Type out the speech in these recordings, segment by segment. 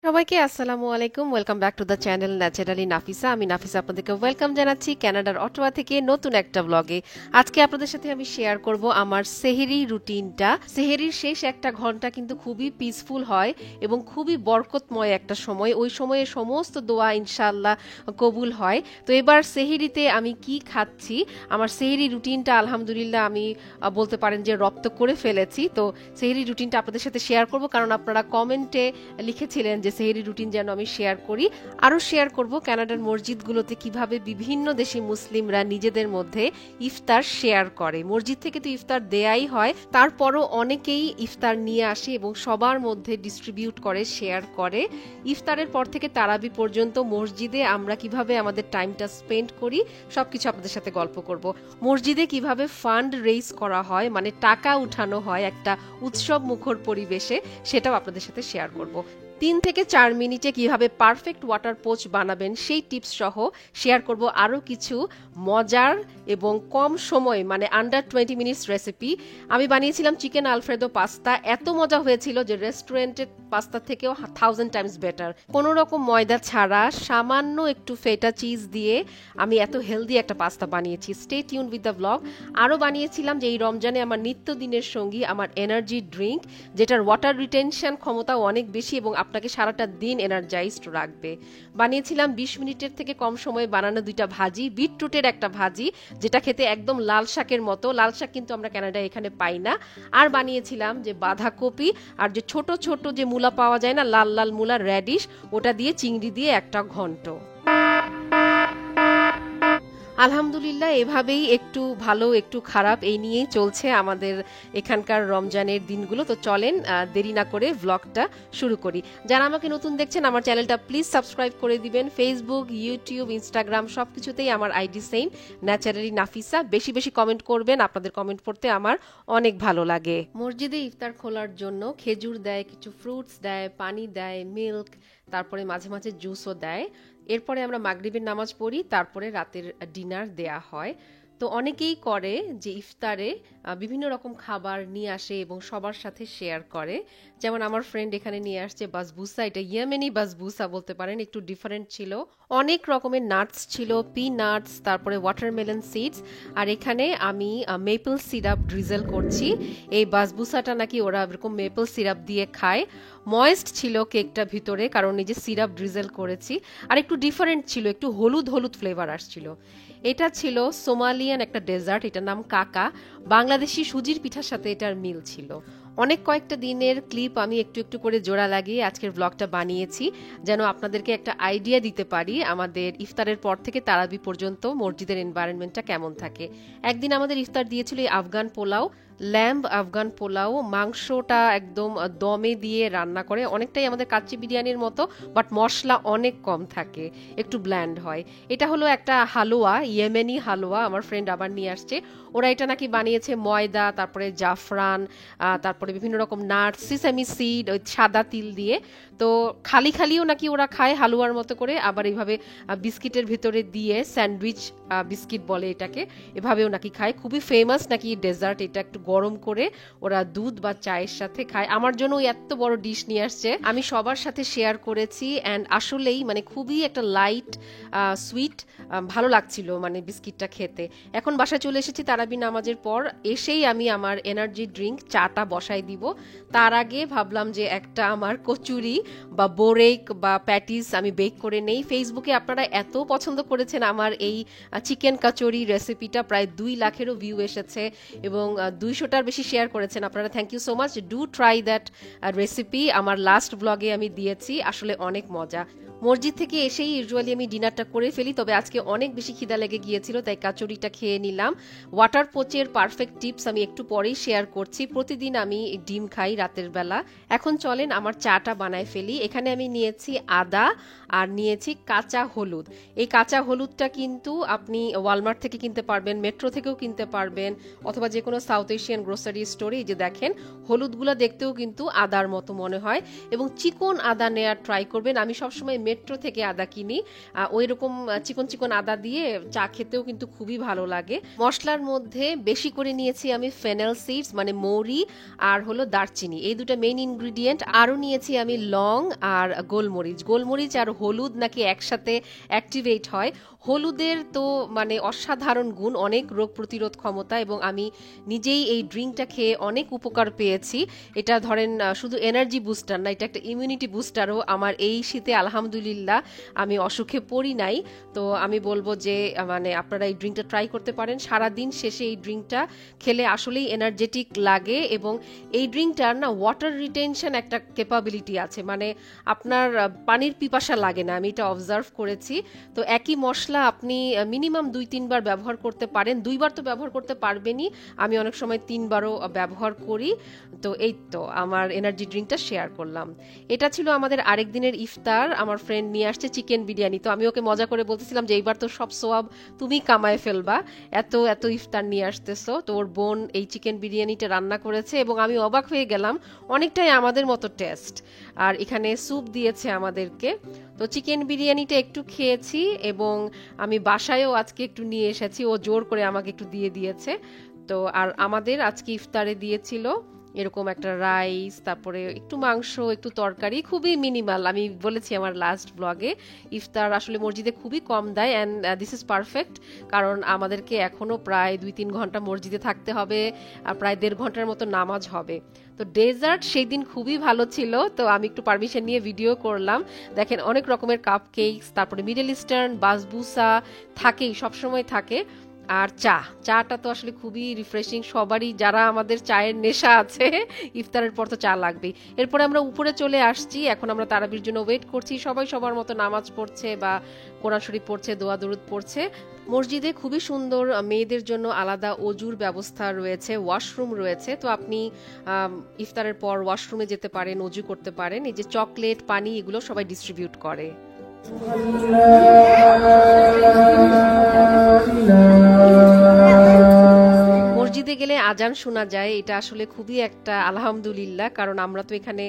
সবাইকে আসসালামু আলাইকুম। Welcome back to the channel naturally Nafisa. আমি নাফিসা আপনাদেরকে ওয়েলকাম জানাচ্ছি কানাডার অটোয়া থেকে নতুন একটা ব্লগে। আজকে আপনাদের সাথে আমি শেয়ার করব আমার সেহরি রুটিনটা। সেহরির শেষ একটা ঘন্টা কিন্তু খুবই পিসফুল হয় এবং খুবই বরকতময় একটা সময়। ওই সময়ে সমস্ত দোয়া ইনশাআল্লাহ কবুল হয়। তো এবার সেহরিতে আমি কি খাচ্ছি, আমার সেহরি রুটিনটা আলহামদুলিল্লাহ আমি বলতে পারেন যে রপ্ত করে ফেলেছি। তো সেহরি রুটিনটা আপনাদের সাথে শেয়ার করব, কারণ আপনারা কমেন্টে লিখেছিলেন যে সেহরি রুটিন যেন আমি শেয়ার করি। আরও শেয়ার করব কানাডার মসজিদগুলোতে কিভাবে বিভিন্ন দেশি মুসলিমরা নিজেদের মধ্যে ইফতার শেয়ার করে। মসজিদ থেকে তো ইফতার দেয়াই হয়, তারপরও অনেকেই ইফতার নিয়ে আসে এবং সবার মধ্যে ডিস্ট্রিবিউট করে, শেয়ার করে। ইফতারের পর থেকে তারাবি পর্যন্ত মসজিদে আমরা কিভাবে আমাদের টাইমটা স্পেন্ড করি সবকিছু আপনাদের সাথে গল্প করব। মসজিদে কিভাবে ফান্ড রেইজ করা হয়, মানে টাকা উঠানো হয় একটা উৎসব মুখর পরিবেশে, সেটাও আপনাদের সাথে শেয়ার করব। 3 থেকে 4 মিনিটে কিভাবে পারফেক্ট ওয়াটার পোচ বানাবেন সেই টিপস সহ শেয়ার করব আরও কিছু মজার এবং কম সময়, মানে আন্ডার 20 মিনিটস রেসিপি। আমি বানিয়েছিলাম চিকেন আলফ্রেদো পাস্তা, এত মজা হয়েছিল যে রেস্টুরেন্টের পাস্তা থেকেও 1000 টাইমস বেটার। কোনো রকম ময়দা ছাড়া সামান্য একটু ফেটা চিজ দিয়ে আমি এত হেলদি একটা পাস্তা বানিয়েছি। Stay tune with the blog. আরও বানিয়েছিলাম যে এই রমজানে আমার নিত্যদিনের সঙ্গী আমার এনার্জি ড্রিঙ্ক, যেটার ওয়াটার রিটেনশন ক্ষমতাও অনেক বেশি এবং আপনাকে সারাটা দিন এনার্জাইজড রাখবে। বানিয়েছিলাম 20 মিনিটের থেকে কম সময়ে বানানো 2টা ভাজি, বিটরুটের একটা ভাজি যেটা খেতে একদম লাল শাকের মতো। লাল শাক কিন্তু আমরা কানাডায় এখানে পাই না। আর বানিয়েছিলাম যে বাঁধাকপি আর যে ছোট ছোট যে মূলা পাওয়া যায় না, লাল লাল মূলা, র্যাডিশ, ওটা দিয়ে চিংড়ি দিয়ে একটা ঘন্ট। আলহামদুলিল্লাহ এভাবেই একটু ভালো একটু খারাপ এই নিয়েই চলছে আমাদের এখানকার রমজানের দিনগুলো। তো চলেন দেরি না করে ভ্লগটা শুরু করি। যারা আমাকে নতুন দেখছেন আমার চ্যানেলটা প্লিজ সাবস্ক্রাইব করে দিবেন। ফেসবুক, ইউটিউব, ইনস্টাগ্রাম সবকিছুতেই আমার আইডি সেম, ন্যাচারালি নাফিসা। বেশি বেশি কমেন্ট করবেন, আপনাদের কমেন্ট পড়তে আমার অনেক ভালো লাগে। মসজিদে ইফতার খোলার জন্য খেজুর দেয়, কিছু ফ্রুটস দেয়, পানি দেয়, মিল্ক, তারপরে মাঝে মাঝে জুসও দেয়। এরপরে আমরা মাগরিবের নামাজ পড়ি, তারপরে রাতের ডিনার দেয়া হয়। তো অনেকেই করে যে ইফতারে বিভিন্ন রকম খাবার নিয়ে আসে এবং সবার সাথে শেয়ার করে। যেমন আমার ফ্রেন্ড এখানে নিয়ে আসছে বাসবুসা, এটা ইয়েমেনি বাসবুসা বলতে পারেন, একটু ডিফারেন্ট ছিল। অনেক রকমের নাটস ছিল, পিনাটস, তারপরে ওয়াটারমেলন সিডস। আর এখানে আমি মেপল সিরাপ ড্রিজেল করছি। এই বাসবুসাটা নাকি ওরা এরকম মেপল সিরাপ দিয়ে খায়। ময়েস্ট ছিল কেকটা ভিতরে, কারণ এই যে সিরাপ ড্রিজেল করেছি। আর একটু ডিফারেন্ট ছিল, একটু হলুদ হলুদ ফ্লেভার আসছিল। এটা ছিল সোমালিয়ান একটা ডেজার্ট, এটার নাম কাকা। বাংলাদেশি সুজির পিঠার সাথে এটার মিল ছিল। অনেক কয়েকটা দিনের ক্লিপ আমি একটু একটু করে জোড়া লাগিয়ে আজকের ব্লগটা বানিয়েছি, যেন আপনাদেরকে একটা আইডিয়া দিতে পারি আমাদের ইফতারের পর থেকে তারাবি পর্যন্ত মসজিদের এনভায়রনমেন্টটা কেমন থাকে। একদিন আমাদের ইফতার দিয়েছিল এই আফগান পোলাও, ল্যাম্ব আফগান পোলাও। মাংসটা একদম দমে দিয়ে রান্না করে, অনেকটাই আমাদের কাচ্চি বিরিয়ানির মতো, বাট মশলা অনেক কম থাকে, একটু ব্ল্যান্ড হয়। এটা হলো একটা হালুয়া, ইয়েমেনি হালুয়া, আমার ফ্রেন্ড আবার নিয়ে আসছে। ওরা এটা নাকি বানিয়েছে ময়দা, তারপরে জাফরান, তারপরে বিভিন্ন রকম নাটস, সিসামি সিড, ওই সাদা তিল দিয়ে। তো খালি খালিও নাকি ওরা খায় হালুয়ার মতো করে, আবার এইভাবে বিস্কিটের ভিতরে দিয়ে, স্যান্ডউইচ বিস্কিট বলে এটাকে, এভাবেও নাকি খায়। খুবই ফেমাস নাকি ডেজার্ট এটা, একটু গরম করে ওরা দুধ বা চায়ের সাথে খায়। আমার জন্য এত বড় ডিশ নিয়ে আসছে, আমি সবার সাথে শেয়ার করেছি। অ্যান্ড আসলেই মানে খুবই একটা লাইট সুইট, ভালো লাগছিল মানে বিস্কিটটা খেতে। এখন বাসায় চলে এসেছি তারাবি নামাজের পর, এসেই আমি আমার এনার্জি ড্রিঙ্ক চাটা বসাই দিব। তার আগে ভাবলাম যে একটা আমার কচুরি বা বোরেক বা প্যাটিস আমি বেক করে নেই। ফেসবুকে আপনারা এত পছন্দ করেছেন আমার এই চিকেন কচুরি রেসিপিটা, প্রায় 2 লাখেরও ভিউ এসেছে এবং 200টার বেশি শেয়ার করেছেন আপনারা। Thank you so much, do try that recipe. আমার লাস্ট ব্লগে আমি দিয়েছি, আসলে অনেক মজা। মসজিদ থেকে এসেই ইউজুয়ালি আমি ডিনারটা করে ফেলি, তবে আজকে অনেক বেশি খিদা লেগে গিয়েছিল তাই কাচুরিটা খেয়ে নিলাম। ওয়াটার পোচের পারফেক্ট টিপস আমি একটু পরেই শেয়ার করছি। প্রতিদিন আমি ডিম খাই রাতের বেলা। এখন চলেন আমার চাটা বানায় ফেলি। এখানে আমি নিয়েছি আদা আর নিয়েছি কাঁচা হলুদ। এই কাঁচা হলুদটা কিন্তু আপনি ওয়ালমার্ট থেকে কিনতে পারবেন, মেট্রো থেকেও কিনতে পারবেন, অথবা যে কোনো সাউথ এশিয়ান গ্রোসারি স্টোরে। যে দেখেন হলুদগুলো দেখতেও কিন্তু আদার মতো মনে হয়, এবং চিকন আদা নেয়ার ট্রাই করবেন। আমি সবসময় মেট্রো থেকে আদা কিনি, ওই রকম চিকন চিকন আদা দিয়ে চা খেতেও কিন্তু খুবই ভালো লাগে। মশলার মধ্যে বেশি করে নিয়েছি আমি ফেনেল সিডস মানে মৌরি আর হলো দারচিনি, এই দুটো মেইন ইনগ্রিডিয়েন্ট। আরও নিয়েছি আমি লং আর গোলমরিচ। গোলমরিচ আর হলুদ নাকি একসাথে অ্যাক্টিভেট হয়। হলুদের তো মানে অসাধারণ গুণ, অনেক রোগ প্রতিরোধ ক্ষমতা, এবং আমি নিজেই এই ড্রিঙ্কটা খেয়ে অনেক উপকার পেয়েছি। এটা ধরেন শুধু এনার্জি বুস্টার না, এটা একটা ইমিউনিটি বুস্টারও। আমার এই শীতে আলহামদুলিল্লাহ আমি অসুখে পড়ি নাই। তো আমি বলবো যে মানে আপনারা এই ড্রিঙ্কটা ট্রাই করতে পারেন। সারাদিন শেষে এই ড্রিঙ্কটা খেলে আসলেই এনার্জেটিক লাগে, এবং এই ড্রিঙ্কটার না ওয়াটার রিটেনশন একটা ক্যাপাবিলিটি আছে, মানে আপনার পানির পিপাসা লাগে না, আমি এটা অবজার্ভ করেছি। তো একই মশলা আপনি মিনিমাম 2-3 বার ব্যবহার করতে পারেন, 2 বার তো ব্যবহার করতে পারবেনই, আমি অনেক সময় 3 বারও ব্যবহার করি। তো এই তো আমার এনার্জি ড্রিঙ্কটা শেয়ার করলাম। এটা ছিল আমাদের আরেক দিনের ইফতার। আমার ফ্রেন্ড নিয়ে আসছে চিকেন বিরিয়ানি, তো আমি ওকে মজা করে বলতেছিলাম যে এইবার তো সব সোয়াব তুমি কামায় ফেলবা, এত এত ইফতার নিয়ে আসতেছো। তো ওর বোন এই চিকেন বিরিয়ানিটা রান্না করেছে এবং আমি অবাক হয়ে গেলাম, অনেকটাই আমাদের মতো টেস্ট। আর এখানে স্যুপ দিয়েছে আমাদেরকে। তো চিকেন বিরিয়ানিটা একটু খেয়েছি এবং আমি বাসায়ও আজকে একটু নিয়ে এসেছি, ও জোর করে আমাকে একটু দিয়ে দিয়েছে। তো আর আমাদের আজকে ইফতারে দিয়েছিল এরকম একটা রাইস, তারপরে একটু মাংস, একটু তরকারি, খুবই মিনিমাল। আমি বলেছি আমার লাস্ট ব্লগে ইফতার আসলে মসজিদে খুবই কম দেয়, অ্যান্ড দিস ইজ পারফেক্ট, কারণ আমাদেরকে এখনও প্রায় 2-3 ঘন্টা মসজিদে থাকতে হবে, আর প্রায় 1.5 ঘন্টার মতো নামাজ হবে। তো ডেজার্ট সেই দিন খুবই ভালো ছিল, তো আমি একটু পারমিশন নিয়ে ভিডিও করলাম। দেখেন অনেক রকমের কাপ কেকস, তারপরে মিডল ইস্টার্ন বাসবুসা থাকেই, সবসময় থাকে। আর চাটা তো আসলে খুবই রিফ্রেশিং, সবারই যারা আমাদের চায়ের নেশা আছে ইফতারের পর তো চা লাগবেই। এরপরে আমরা উপরে চলে আসছি, এখন আমরা তারাবির জন্য ওয়েট করছি। সবাই সবার মতো নামাজ পড়ছে বা কোরআন শরীফ পড়ছে, দোয়া দরুদ পড়ছে। মসজিদে খুবই সুন্দর মেয়েদের জন্য আলাদা অজুর ব্যবস্থা রয়েছে, ওয়াশরুম রয়েছে, তো আপনি ইফতারের পর ওয়াশরুমে যেতে পারেন, অজু করতে পারেন। এই যে চকলেট, পানি, এগুলো সবাই ডিস্ট্রিবিউট করে। মসজিদে গেলে আজান শোনা যায়, এটা আসলে খুবই একটা আলহামদুলিল্লাহ, কারণ আমরা তো এখানে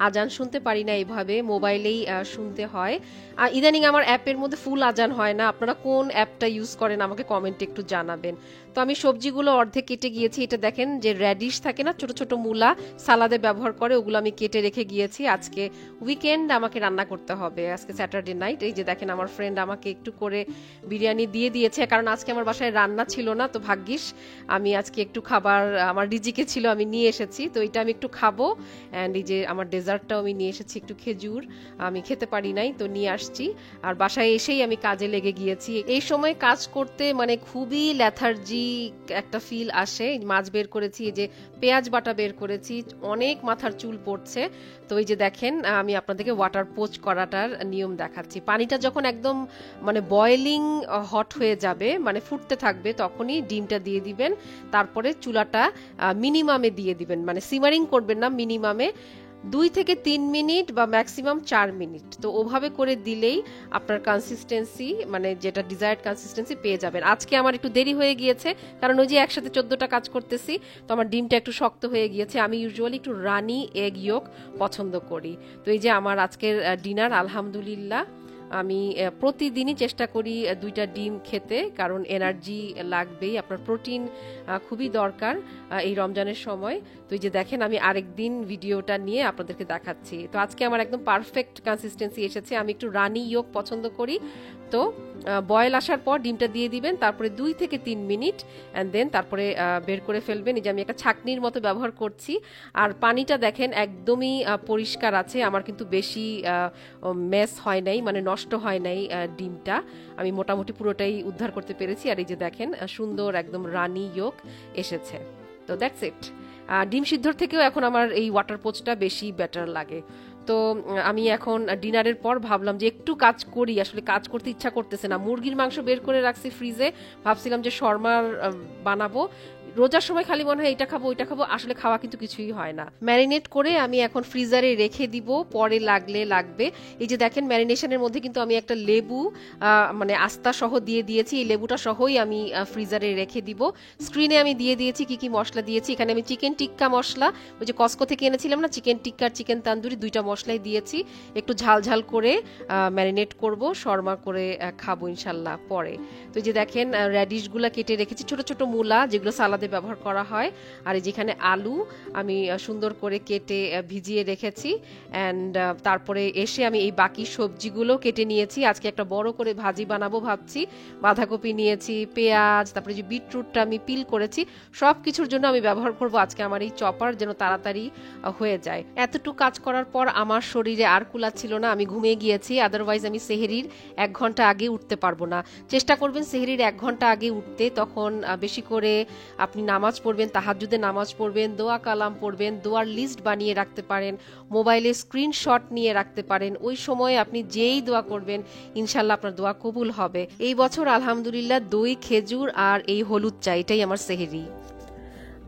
আজান শুনতে পারি না, এইভাবে মোবাইলেই শুনতে হয়। আর ইদানিং আমার অ্যাপের মধ্যে ফুল আজান হয় না। আপনারা কোন অ্যাপটা ইউজ করেন আমাকে কমেন্টে একটু জানাবেন। তো আমি সবজিগুলো অর্ধেক কেটে গিয়েছি, এটা দেখেন যে র্যাডিশ থাকে না, ছোট ছোট মূলা সালাদে ব্যবহার করে, ওগুলো আমি কেটে রেখে গিয়েছি। আজকে উইকেন্ড, আমাকে রান্না করতে হবে, আজকে স্যাটারডে নাইট। এই যে দেখেন আমার ফ্রেন্ড আমাকে একটু করে বিরিয়ানি দিয়ে দিয়েছে, কারণ আজকে আমার বাসায় রান্না ছিল না, তো ভাগ্যিস আমি আজকে একটু খাবার আমার রিজিকে ছিল, আমি নিয়ে এসেছি। তো এটা আমি একটু খাবো, অ্যান্ড এই যে আমার ডেজার্টটাও আমি নিয়ে এসেছি, একটু খেজুর, আমি খেতে পারি নাই তো নিয়ে আসছি। আর বাসায় এসেই আমি কাজে লেগে গিয়েছি। এই সময় কাজ করতে মানে খুবই ল্যাথার্জি একটা ফিল আসে। মাছ বের করেছি, এই যে পেঁয়াজ বাটা বের করেছি, অনেক মাথার চুল পড়ছে। তো এই যে দেখেন আমি আপনাদেরকে ওয়াটার পোচ করাটার নিয়ম দেখাচ্ছি। পানিটা যখন একদম মানে বয়েলিং হট হয়ে যাবে, মানে ফুটতে থাকবে, তখনই ডিমটা দিয়ে দিবেন। তারপরে চুলাটা মিনিমামে দিয়ে দিবেন, মানে সিমারিং করবেন না, মিনিমামে 2 থেকে 3 মিনিট বা ম্যাক্সিমাম 4 মিনিট। তো ওভাবে করে দিলেই আপনার কনসিস্টেন্সি, মানে যেটা ডিজায়ার্ড কনসিস্টেন্সি পেয়ে যাবেন। আজকে আমার একটু দেরি হয়ে গিয়েছে, কারণ ওই যে একসাথে 14টা কাজ করতেছি, তো আমার ডিমটা একটু শক্ত হয়ে গিয়েছে। আমি ইউজুয়ালি একটু রানি এগ ইয়োক পছন্দ করি। তো এই যে আমার আজকের ডিনার আলহামদুলিল্লাহ। আমি প্রতিদিনই চেষ্টা করি 2টা ডিম খেতে, কারণ এনার্জি লাগবেই, আপনার প্রোটিন খুবই দরকার এই রমজানের সময়। তো এই যে দেখেন আমি আরেকদিন ভিডিওটা নিয়ে আপনাদেরকে দেখাচ্ছি। তো আজকে আমার একদম পারফেক্ট কনসিস্টেন্সি এসেছে। আমি একটু রানি ইয়োক পছন্দ করি। তো বয়েল আসার পর ডিমটা দিয়ে দিবেন, তারপরে 2 থেকে 3 মিনিট, অ্যান্ড দেন তারপরে বের করে ফেলবেন। এই যে আমি একটা ছাঁকনির মতো ব্যবহার করছি। আর পানিটা দেখেন একদমই পরিষ্কার আছে, আমার কিন্তু বেশি মেস হয় নাই, মানে নষ্ট হয় নাই ডিমটা, আমি মোটামুটি পুরোটাই উদ্ধার করতে পেরেছি। আর এই যে দেখেন সুন্দর একদম রানি ইয়োক এসেছে। তো দ্যাটস ইট। ডিম সিদ্ধর থেকেও এখন আমার এই ওয়াটার পোচটা বেশি বেটার লাগে। তো আমি এখন ডিনারের পর ভাবলাম যে একটু কাজ করি, আসলে কাজ করতে ইচ্ছা করতেছে না। মুরগির মাংস বের করে রাখছি ফ্রিজে, ভাবছিলাম যে শর্মার বানাবো, রোজার সময় খালি মনে হয় এটা খাবো ওইটা খাবো, আসলে খাওয়া কিন্তু কিছুই হয় না। ম্যারিনেট করে আমি এখন ফ্রিজারে রেখে দিব, পরে লাগবে। এই যে দেখেন ম্যারিনেশনের মধ্যে কিন্তু আমি একটা লেবু মানে আস্তা সহ দিয়ে দিয়েছি, এই লেবুটা সহই আমি ফ্রিজারে রেখে দিব। স্ক্রিনে আমি দিয়ে দিয়েছি কি কি মশলা দিয়েছি। এখানে আমি চিকেন টিক্কা মশলা, ওই যে কসকো থেকে এনেছিলাম না, চিকেন টিক্কা আর চিকেন তান্দুরি, দুইটা মশলাই দিয়েছি। একটু ঝাল ঝাল করে ম্যারিনেট করব, শর্মা করে খাবো ইনশাল্লাহ পরে। তো যে দেখেন র্যাডিশগুলো কেটে রেখেছি, ছোট ছোট মূলা যেগুলো সালাদে ব্যবহার করা হয়। আর এই যেখানে আলু আমি সুন্দর করে কেটে ভিজিয়ে রেখেছি। অ্যান্ড তারপরে এসে আমি এই বাকি সবজিগুলো কেটে নিয়েছি। আজকে একটা বড় করে ভাজি বানাবো ভাবছি। বাঁধাকপি নিয়েছি, পেঁয়াজ, তারপরে যে বিটরুটটা আমি পিল করেছি, সব কিছুর জন্য আমি ব্যবহার করব আজকে আমার এই চপার, যেন তাড়াতাড়ি হয়ে যায়। এতটুকু কাজ করার পর আমার শরীরে আর কুলাচ্ছিল না, আমি ঘুমিয়ে গিয়েছি। আদারওয়াইজ আমি সেহরির 1 ঘন্টা আগে উঠতে পারবো না। চেষ্টা করবেন সেহরির 1 ঘন্টা আগে উঠতে, তখন বেশি করে আপনি নামাজ পড়বেন, তাহাজ্জুদে নামাজ পড়বেন, দোয়া কালাম পড়বেন, দোয়ার লিস্ট বানিয়ে রাখতে পারেন, মোবাইলে স্ক্রিনশট নিয়ে রাখতে পারেন। ওই সময় আপনি যেই দোয়া করবেন ইনশাল্লাহ আপনার দোয়া কবুল হবে। এই বছর আলহামদুলিল্লাহ দই, খেজুর আর এই হলুদ চা, এটাই আমার সেহরি।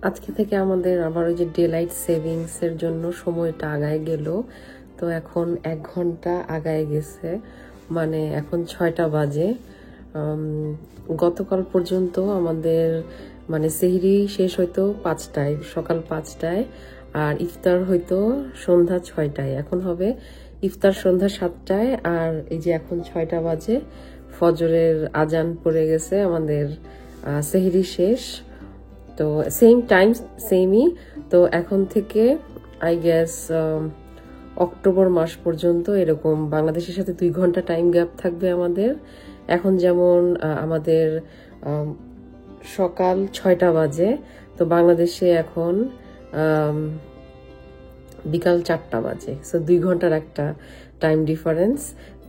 আজকে থেকে আমাদের আবার ওই যে ডেলাইট সেভিংস এর জন্য সময়টা আগায় গেল। তো এখন 1 ঘন্টা আগায় গেছে, মানে এখন 6টা বাজে। গতকাল পর্যন্ত আমাদের মানে সেহরি শেষ হইতো 5টায়, সকাল 5টায়, আর ইফতার হইতো সন্ধ্যা 6টায়। এখন হবে ইফতার সন্ধ্যা 7টায়, আর এই যে এখন 6টা বাজে, ফজরের আজান পড়ে গেছে, আমাদের সেহরি শেষ। তো সেম টাইম সেমই। তো এখন থেকে আই গেস অক্টোবর মাস পর্যন্ত এরকম বাংলাদেশের সাথে 2 ঘন্টা টাইম গ্যাপ থাকবে আমাদের। এখন যেমন আমাদের সকাল 6টা বাজে, তো বাংলাদেশে এখন বিকাল 4টা বাজে। সো 2 ঘন্টার একটা টাইম ডিফারেন্স।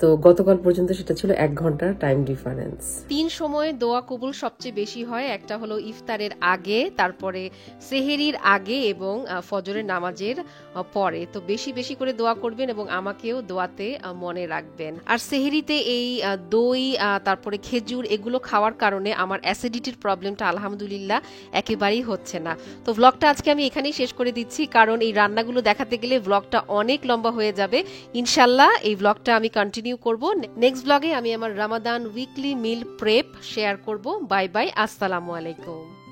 তো গতকাল পর্যন্ত সেটা ছিল 1 ঘন্টার টাইম ডিফারেন্স। 3 সময়ে দোয়া কবুল সবচেয়ে বেশি হয়। একটা হলো ইফতারের আগে, তারপরে সেহেরির আগে এবং ফজরের নামাজের পরে। তো বেশি বেশি করে দোয়া করবেন এবং আমাকেও দোয়াতে মনে রাখবেন। আর সেহেরিতে এই দই, তারপরে খেজুর, এগুলো খাওয়ার কারণে আমার অ্যাসিডিটির প্রবলেমটা আলহামদুলিল্লাহ একেবারেই হচ্ছে না। তো ব্লগটা আজকে আমি এখানেই শেষ করে দিচ্ছি, কারণ এই রান্নাগুলো দেখাতে গেলে ব্লগটা অনেক লম্বা হয়ে যাবে। ইনশাল্লাহ এই ব্লগটা আমি কন্টিনিউ করব। নেক্সট ব্লগে আমি আমার রমাদান উইকলি মিল প্রেপ শেয়ার করব। বাই বাই, আসসালামু আলাইকুম।